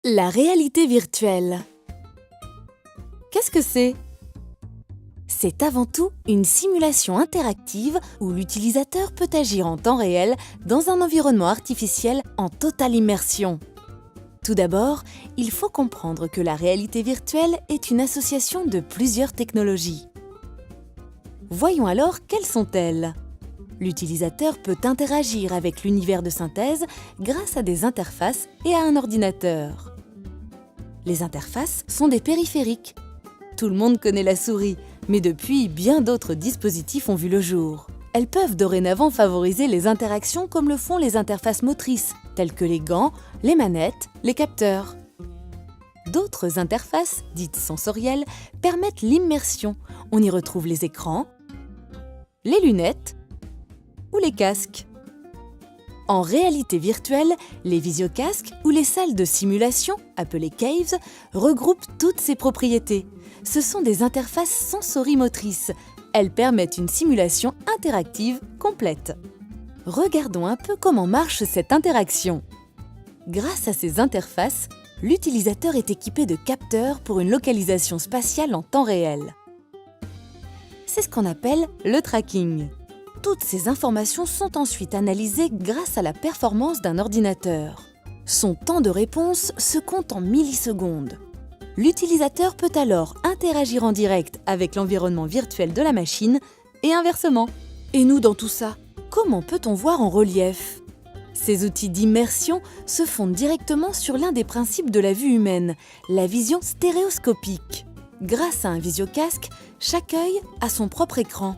La réalité virtuelle. Qu'est-ce que c'est? C'est avant tout une simulation interactive où l'utilisateur peut agir en temps réel dans un environnement artificiel en totale immersion. Tout d'abord, il faut comprendre que la réalité virtuelle est une association de plusieurs technologies. Voyons alors quelles sont-elles. L'utilisateur peut interagir avec l'univers de synthèse grâce à des interfaces et à un ordinateur. Les interfaces sont des périphériques. Tout le monde connaît la souris, mais depuis, bien d'autres dispositifs ont vu le jour. Elles peuvent dorénavant favoriser les interactions comme le font les interfaces motrices, telles que les gants, les manettes, les capteurs. D'autres interfaces, dites sensorielles, permettent l'immersion. On y retrouve les écrans, les lunettes ou les casques. En réalité virtuelle, les visiocasques ou les salles de simulation, appelées caves, regroupent toutes ces propriétés. Ce sont des interfaces sensorimotrices. Elles permettent une simulation interactive complète. Regardons un peu comment marche cette interaction. Grâce à ces interfaces, l'utilisateur est équipé de capteurs pour une localisation spatiale en temps réel. C'est ce qu'on appelle le tracking. Toutes ces informations sont ensuite analysées grâce à la performance d'un ordinateur. Son temps de réponse se compte en millisecondes. L'utilisateur peut alors interagir en direct avec l'environnement virtuel de la machine et inversement. Et nous, dans tout ça, comment peut-on voir en relief? Ces outils d'immersion se fondent directement sur l'un des principes de la vue humaine, la vision stéréoscopique. Grâce à un visiocasque, chaque œil a son propre écran.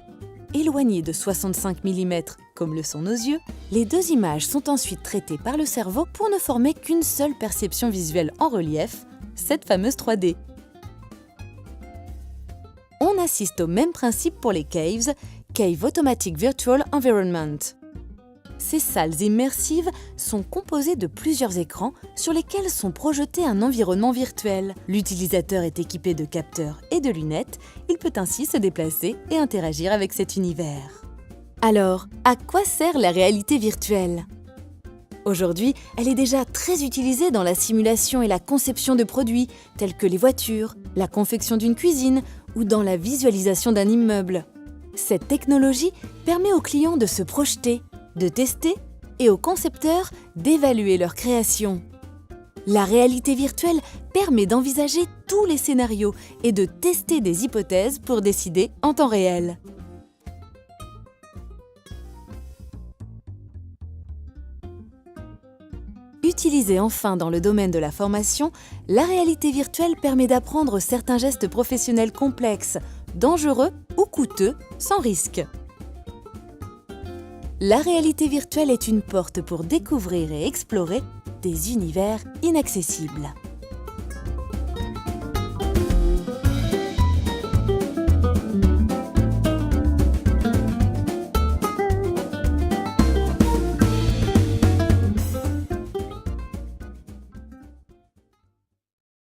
Éloignées de 65 mm, comme le sont nos yeux, les deux images sont ensuite traitées par le cerveau pour ne former qu'une seule perception visuelle en relief, cette fameuse 3D. On assiste au même principe pour les caves, Cave Automatic Virtual Environment. Ces salles immersives sont composées de plusieurs écrans sur lesquels sont projetés un environnement virtuel. L'utilisateur est équipé de capteurs et de lunettes, il peut ainsi se déplacer et interagir avec cet univers. Alors, à quoi sert la réalité virtuelle? Aujourd'hui, elle est déjà très utilisée dans la simulation et la conception de produits, tels que les voitures, la confection d'une cuisine ou dans la visualisation d'un immeuble. Cette technologie permet aux clients de se projeter, de tester et aux concepteurs d'évaluer leur création. La réalité virtuelle permet d'envisager tous les scénarios et de tester des hypothèses pour décider en temps réel. Utilisée enfin dans le domaine de la formation, la réalité virtuelle permet d'apprendre certains gestes professionnels complexes, dangereux ou coûteux, sans risque. La réalité virtuelle est une porte pour découvrir et explorer des univers inaccessibles.